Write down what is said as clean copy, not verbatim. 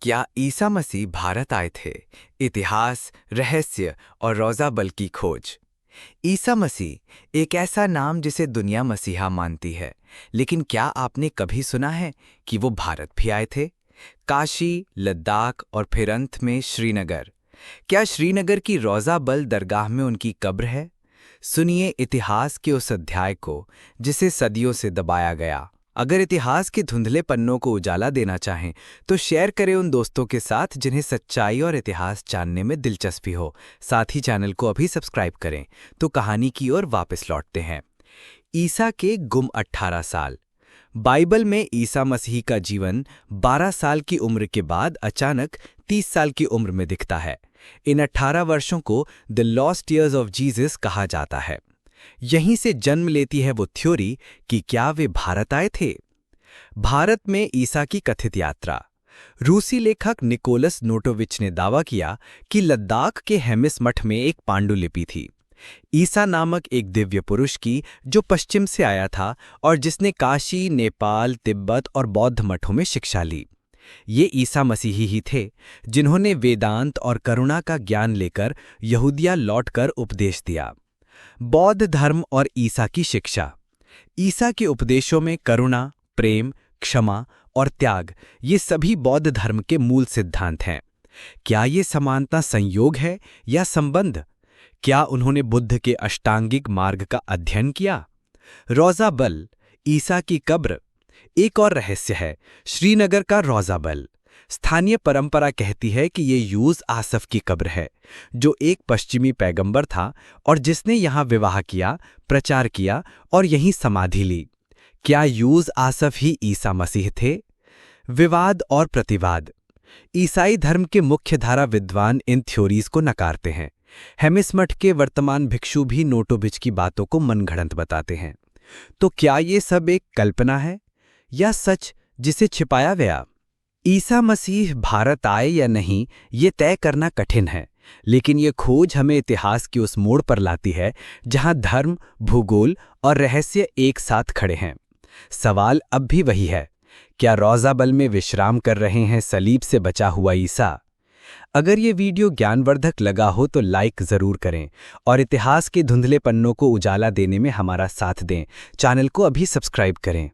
क्या ईसा मसीह भारत आए थे? इतिहास, रहस्य और रोज़ा बल की खोज। ईसा मसीह एक ऐसा नाम जिसे दुनिया मसीहा मानती है, लेकिन क्या आपने कभी सुना है कि वो भारत भी आए थे? काशी, लद्दाख और फिर अंत में श्रीनगर। क्या श्रीनगर की रोज़ा बल दरगाह में उनकी कब्र है? सुनिए इतिहास के उस अध्याय को जिसे सदियों से दबाया गया। अगर इतिहास के धुंधले पन्नों को उजाला देना चाहें तो शेयर करें उन दोस्तों के साथ जिन्हें सच्चाई और इतिहास जानने में दिलचस्पी हो। साथ ही चैनल को अभी सब्सक्राइब करें। तो कहानी की ओर वापस लौटते हैं। ईसा के गुम 18 साल। बाइबल में ईसा मसीह का जीवन 12 साल की उम्र के बाद अचानक 30 साल की उम्र में दिखता है। इन 18 वर्षों को the lost years of Jesus कहा जाता है। यहीं से जन्म लेती है वो थ्योरी कि क्या वे भारत आए थे। भारत में ईसा की कथित यात्रा। रूसी लेखक निकोलस नोटोविच ने दावा किया कि लद्दाख के हेमिस मठ में एक पांडुलिपि थी, ईसा नामक एक दिव्य पुरुष की, जो पश्चिम से आया था और जिसने काशी, नेपाल, तिब्बत और बौद्ध मठों में शिक्षा ली। ये ईसा मसीही ही थे जिन्होंने वेदांत और करुणा का ज्ञान लेकर यहूदिया लौटकर उपदेश दिया। बौद्ध धर्म और ईसा की शिक्षा। ईसा के उपदेशों में करुणा, प्रेम, क्षमा और त्याग, ये सभी बौद्ध धर्म के मूल सिद्धांत हैं। क्या ये समानता संयोग है या संबंध? क्या उन्होंने बुद्ध के अष्टांगिक मार्ग का अध्ययन किया? रोज़ा बल, ईसा की कब्र। एक और रहस्य है श्रीनगर का रोज़ा बल। स्थानीय परंपरा कहती है कि ये यूस आसफ की कब्र है, जो एक पश्चिमी पैगंबर था और जिसने यहाँ विवाह किया, प्रचार किया और यहीं समाधि ली। क्या यूस आसफ ही ईसा मसीह थे? विवाद और प्रतिवाद। ईसाई धर्म के मुख्यधारा विद्वान इन थ्योरीज को नकारते हैं। हेमिस मठ के वर्तमान भिक्षु भी नोटोविच की बातों को मनगढ़ंत बताते हैं। तो क्या ये सब एक कल्पना है या सच जिसे छिपाया गया? ईसा मसीह भारत आए या नहीं, ये तय करना कठिन है, लेकिन ये खोज हमें इतिहास के उस मोड़ पर लाती है जहां धर्म, भूगोल और रहस्य एक साथ खड़े हैं। सवाल अब भी वही है, क्या रोज़ा बल में विश्राम कर रहे हैं सलीब से बचा हुआ ईसा? अगर ये वीडियो ज्ञानवर्धक लगा हो तो लाइक ज़रूर करें और इतिहास के धुंधले पन्नों को उजाला देने में हमारा साथ दें। चैनल को अभी सब्सक्राइब करें।